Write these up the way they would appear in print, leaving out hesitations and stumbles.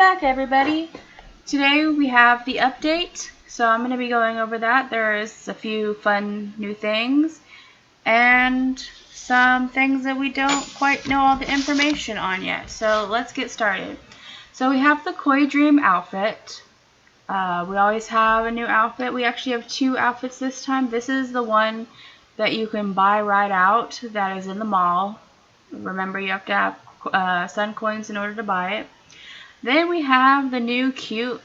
back, everybody. Today we have the update, so I'm going to be going over that. There's a few fun new things and some things that we don't quite know all the information on yet. So let's get started. So we have the Koi Dream outfit. We always have a new outfit. We actually have two outfits this time. This is the one that you can buy right out that is in the mall. Remember, you have to have sun coins in order to buy it. Then we have the new cute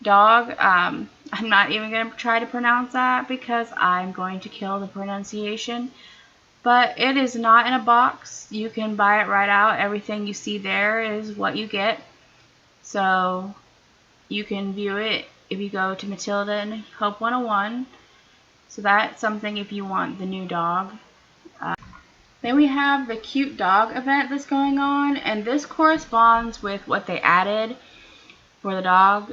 dog. I'm not even going to try to pronounce that because I'm going to kill the pronunciation. But it is not in a box. You can buy it right out. Everything you see there is what you get. So you can view it if you go to Matilda and Hope 101. So that's something if you want the new dog. Then we have the cute dog event that's going on, and this corresponds with what they added for the dog.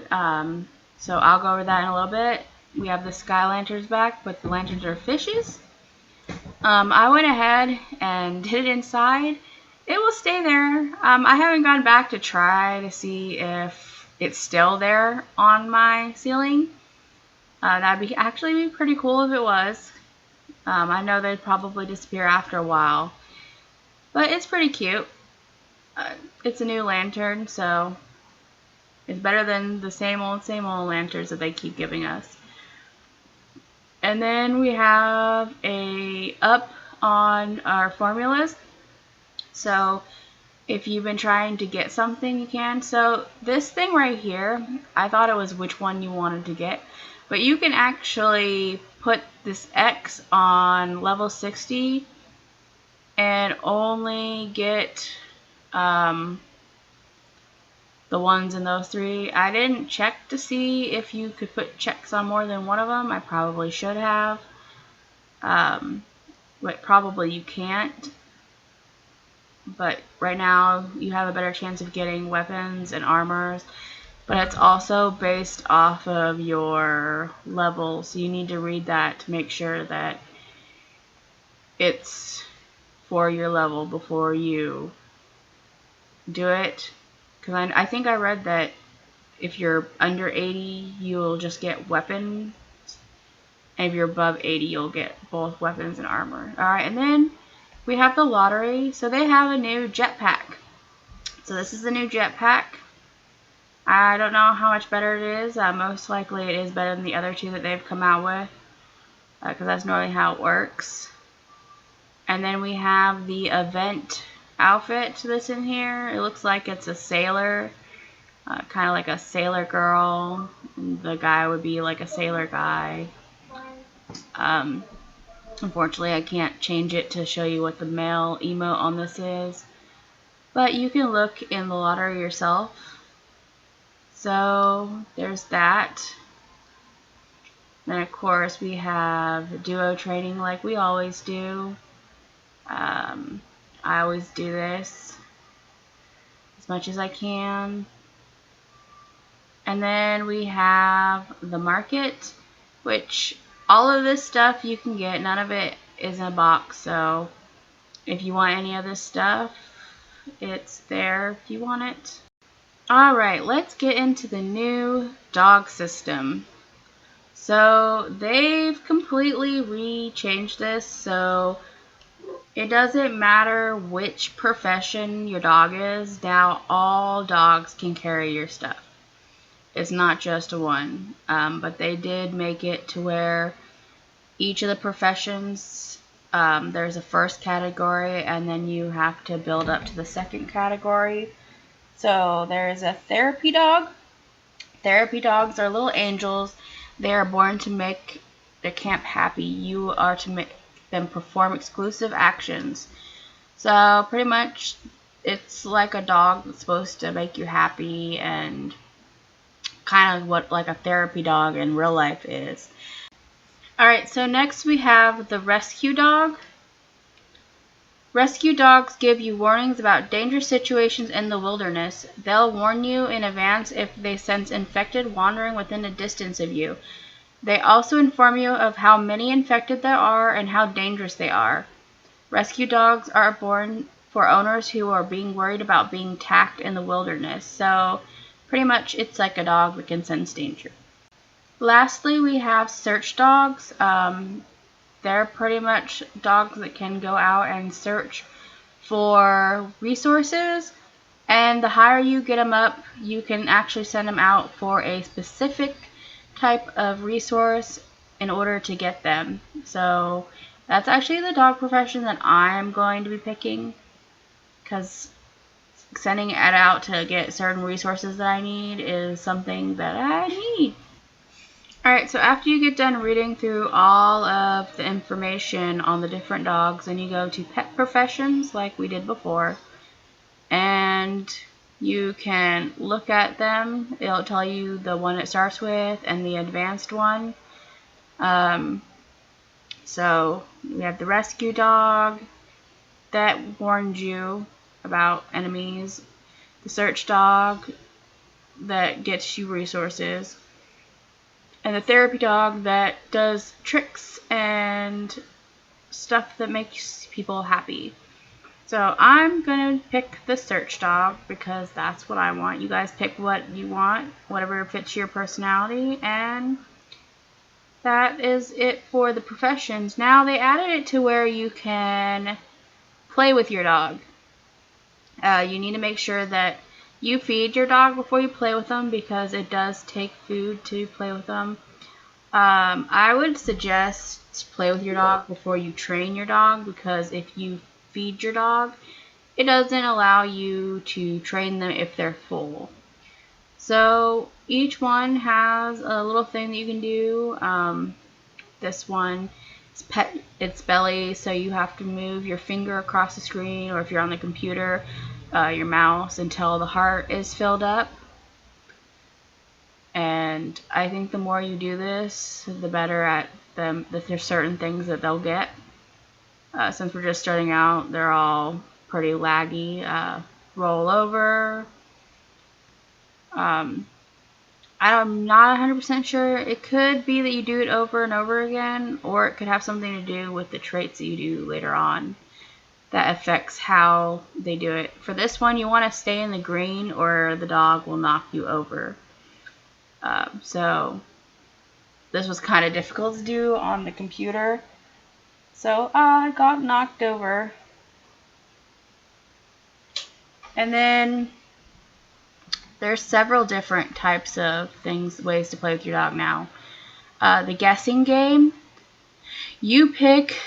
So I'll go over that in a little bit. We have the sky lanterns back, but the lanterns are fishes. I went ahead and did it inside. It will stay there. I haven't gone back to try to see if it's still there on my ceiling. That'd be actually be pretty cool if it was. I know they'd probably disappear after a while, but it's pretty cute. It's a new lantern, so it's better than the same old lanterns that they keep giving us. And then we have a up on our formulas. So if you've been trying to get something, you can. So this thing right here, I thought it was which one you wanted to get, but you can actually put this X on level 60 and only get the ones in those three. I didn't check to see if you could put checks on more than one of them. I probably should have, but probably you can't. But right now you have a better chance of getting weapons and armors. But it's also based off of your level, so you need to read that to make sure that it's for your level before you do it. Because I think I read that if you're under 80, you'll just get weapons, and if you're above 80, you'll get both weapons and armor. Alright, and then we have the lottery. So they have a new jetpack. So this is the new jetpack. I don't know how much better it is. Most likely it is better than the other two that they've come out with, because that's normally how it works. And then we have the event outfit that's in here. It looks like it's a sailor, kind of like a sailor girl. And the guy would be like a sailor guy. Unfortunately, I can't change it to show you what the male emote on this is, but you can look in the lottery yourself. So there's that. Then of course we have duo training like we always do. I always do this as much as I can. And then we have the market, which all of this stuff you can get. None of it is in a box, so if you want any of this stuff, it's there if you want it. Alright, let's get into the new dog system. So they've completely re-changed this, so it doesn't matter which profession your dog is. Now all dogs can carry your stuff. It's not just one, but they did make it to where each of the professions, there's a first category, and then you have to build up to the second category. So there's a therapy dog. Therapy dogs are little angels. They are born to make the camp happy. You are to make them perform exclusive actions. So pretty much it's like a dog that's supposed to make you happy, and kind of what like a therapy dog in real life is. Alright, so next we have the rescue dog. Rescue dogs give you warnings about dangerous situations in the wilderness. They'll warn you in advance if they sense infected wandering within a distance of you. They also inform you of how many infected there are and how dangerous they are. Rescue dogs are born for owners who are being worried about being attacked in the wilderness. So Pretty much it's like a dog that can sense danger. Lastly, we have search dogs. They're pretty much dogs that can go out and search for resources, and the higher you get them up, you can actually send them out for a specific type of resource in order to get them. So that's actually the dog profession that I'm going to be picking, because sending it out to get certain resources that I need is something that I need. Alright, so after you get done reading through all of the information on the different dogs, then you go to pet professions like we did before, and you can look at them. It'll tell you the one it starts with and the advanced one. So we have the rescue dog that warns you about enemies, the search dog that gets you resources, and the therapy dog that does tricks and stuff that makes people happy. So I'm going to pick the search dog because that's what I want. You guys pick what you want, whatever fits your personality, and that is it for the professions. Now they added it to where you can play with your dog. You need to make sure that you feed your dog before you play with them, because it does take food to play with them. I would suggest play with your dog before you train your dog, because if you feed your dog, it doesn't allow you to train them if they're full. So each one has a little thing that you can do. This one is pet its belly, so you have to move your finger across the screen, or if you're on the computer, your mouse, until the heart is filled up. And I think the more you do this, the better at them. That there's certain things that they'll get. Since we're just starting out, they're all pretty laggy. Roll over. I'm not 100% sure. It could be that you do it over and over again, or it could have something to do with the traits that you do later on that affects how they do it. For this one, you want to stay in the green, or the dog will knock you over. So this was kind of difficult to do on the computer. So I got knocked over. And then there's several different types of ways to play with your dog now. The guessing game. You pick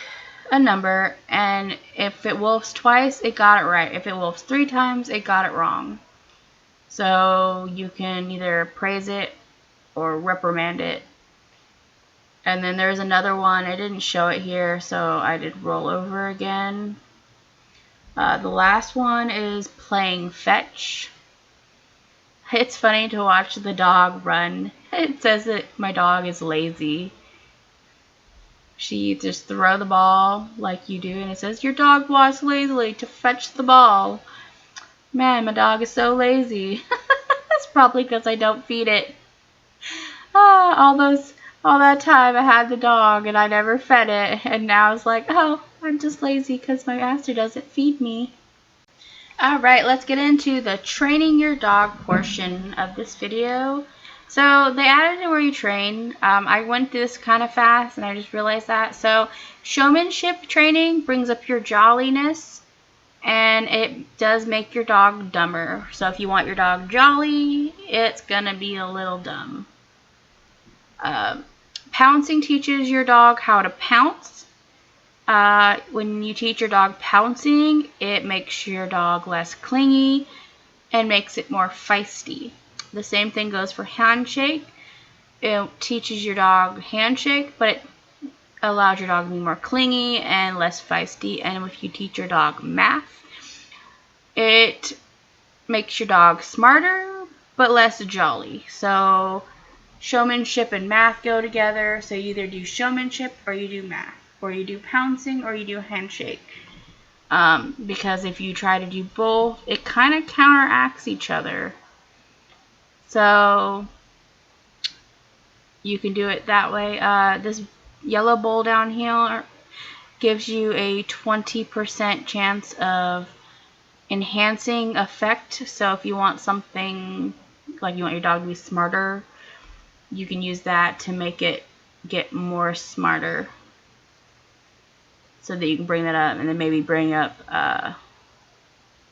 a number, and if it wolfs twice, it got it right. If it wolfs 3 times, it got it wrong. So you can either praise it or reprimand it. And then there's another one. I didn't show it here, so I did roll over again. The last one is playing fetch. It's funny to watch the dog run. It says that my dog is lazy. She just throw the ball like you do, and it says your dog walks lazily to fetch the ball. Man, my dog is so lazy. That's probably because I don't feed it. All that time I had the dog and I never fed it, and now it's like, oh, I'm just lazy because my master doesn't feed me. Alright, let's get into the training your dog portion of this video. So they added it where you train. I went through this kind of fast and I just realized that. So showmanship training brings up your jolliness, and it does make your dog dumber. So if you want your dog jolly, it's gonna be a little dumb. Pouncing teaches your dog how to pounce. When you teach your dog pouncing, it makes your dog less clingy and makes it more feisty. The same thing goes for handshake. It teaches your dog handshake, but it allows your dog to be more clingy and less feisty. And if you teach your dog math, it makes your dog smarter but less jolly. So showmanship and math go together. So you either do showmanship or you do math, or you do pouncing or you do handshake. Because if you try to do both, it kind of counteracts each other. So you can do it that way. This yellow bowl down here gives you a 20% chance of enhancing effect. So if you want something like you want your dog to be smarter, you can use that to make it get more smarter, so that you can bring that up, and then maybe bring up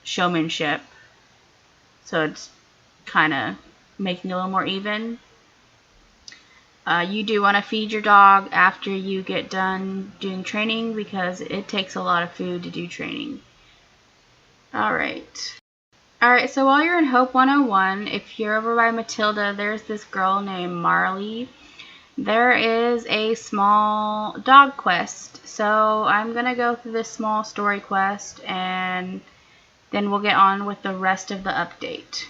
showmanship, so it's kind of making it a little more even. You do want to feed your dog after you get done doing training, because it takes a lot of food to do training. Alright, so while you're in Hope 101, if you're over by Matilda, there's this girl named Marley. There is a small dog quest, so I'm going to go through this small story quest, and then we'll get on with the rest of the update.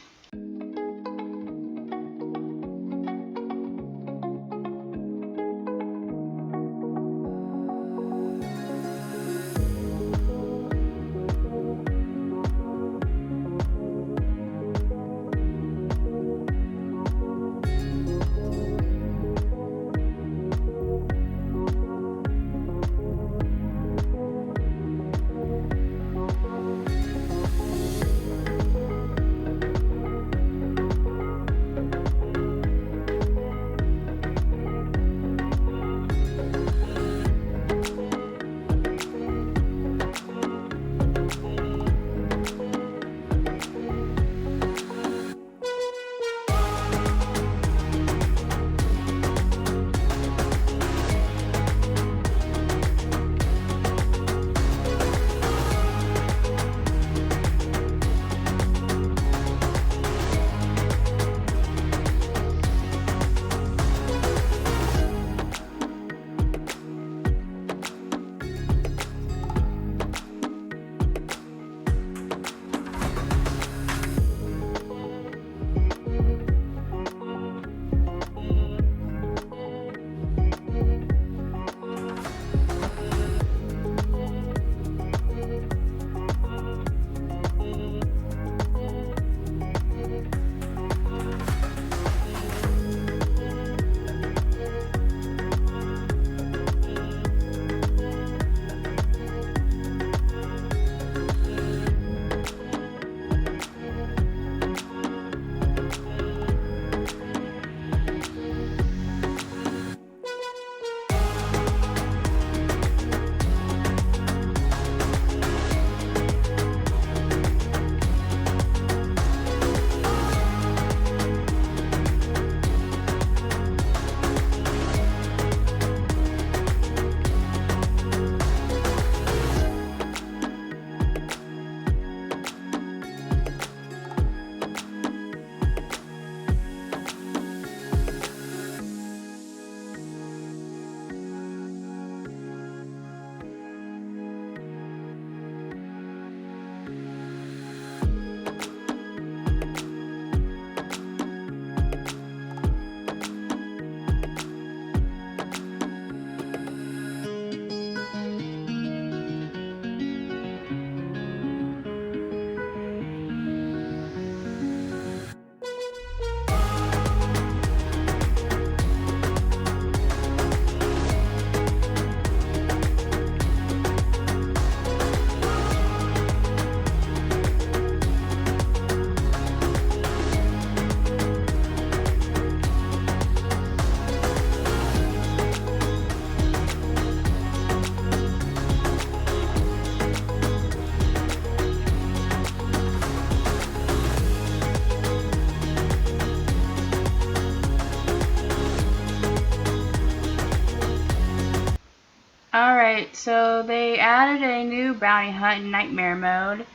Alright, so they added a new bounty hunt in nightmare mode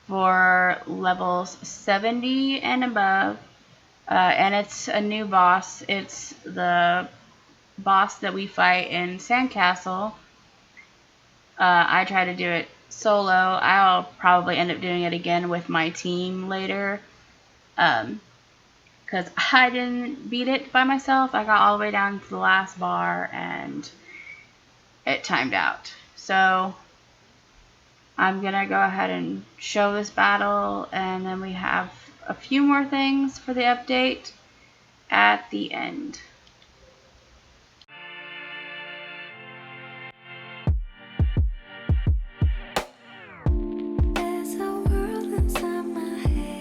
for levels 70 and above, and it's a new boss. It's the boss that we fight in Sandcastle. I try to do it solo. I'll probably end up doing it again with my team later, because I didn't beat it by myself. I got all the way down to the last bar and it timed out. So I'm gonna go ahead and show this battle, and then we have a few more things for the update at the end. There's a world inside my head.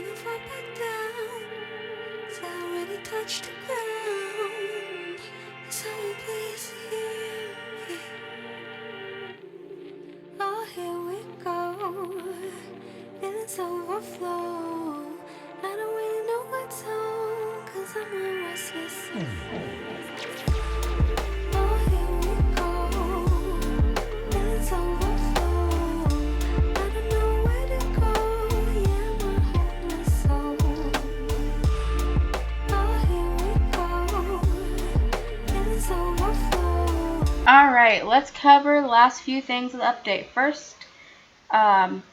wanna fall back down, 'cause I already touched the ground. Someone please hear me. Oh, here we go. Feelings overflow. I don't really know what's on, 'cause I'm a restless soul. Oh, here we go. Feelings overflow. I don't know where to go. Yeah, I'm a hopeless soul. Oh, here we go. Feelings overflow. Alright, let's cover the last few things of the update. First,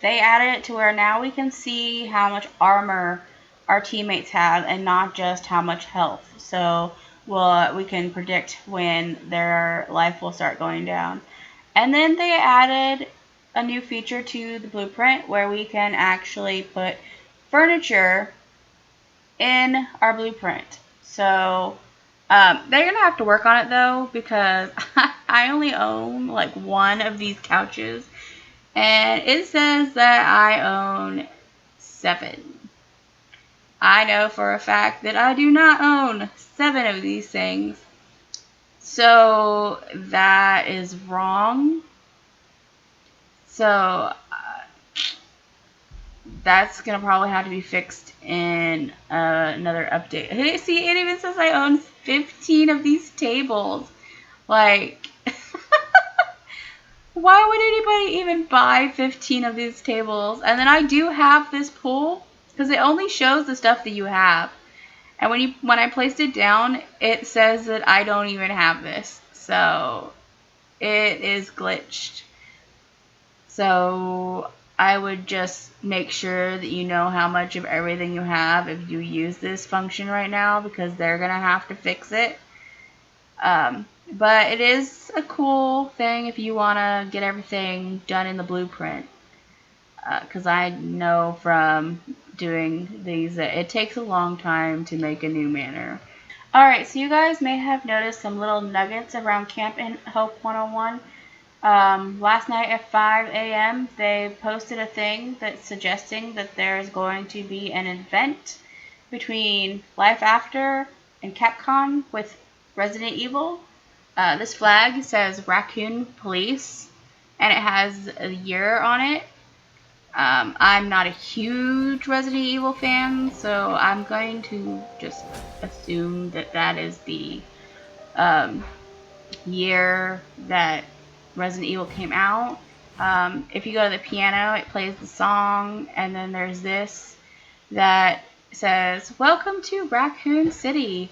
they added it to where now we can see how much armor our teammates have and not just how much health. So we can predict when their life will start going down. And then they added a new feature to the blueprint where we can actually put furniture in our blueprint. So they're going to have to work on it though, because I only own like one of these couches. And it says that I own 7. I know for a fact that I do not own 7 of these things. So that is wrong. So that's going to probably have to be fixed in another update. See, it even says I own 15 of these tables. Like, why would anybody even buy 15 of these tables? And then I do have this pool, because it only shows the stuff that you have. And when I placed it down, it says that I don't even have this. So it is glitched. So I would just make sure that you know how much of everything you have if you use this function right now, because they're going to have to fix it. But it is a cool thing if you want to get everything done in the blueprint. Because I know from doing these that it takes a long time to make a new manor. Alright, so you guys may have noticed some little nuggets around Camp and Hope 101. Last night at 5 a.m. they posted a thing that's suggesting that there's going to be an event between LifeAfter and Capcom with Resident Evil. This flag says Raccoon Police, and it has a year on it. I'm not a huge Resident Evil fan, so I'm going to just assume that that is the year that Resident Evil came out. If you go to the piano, it plays the song, and then there's this that says, "Welcome to Raccoon City,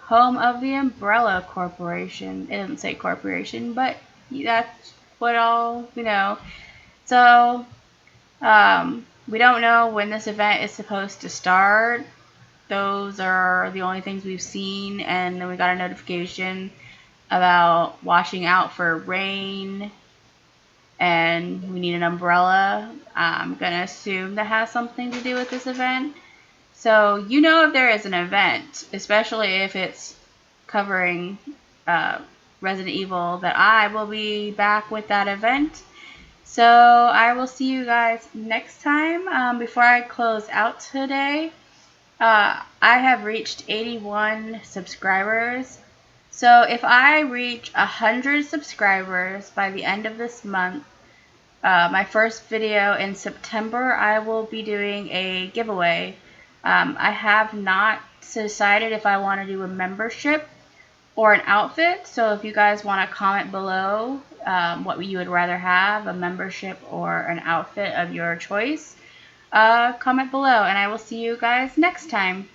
home of the Umbrella Corporation." It doesn't say corporation, but that's what all we know. So we don't know when this event is supposed to start. Those are the only things we've seen, and then we got a notification about watching out for rain, and we need an umbrella. I'm going to assume that has something to do with this event. So you know if there is an event, especially if it's covering Resident Evil, that I will be back with that event. So I will see you guys next time. Before I close out today, I have reached 81 subscribers. So if I reach 100 subscribers by the end of this month, my first video in September, I will be doing a giveaway. I have not decided if I want to do a membership or an outfit. So if you guys want to comment below what you would rather have, a membership or an outfit of your choice, comment below, and I will see you guys next time.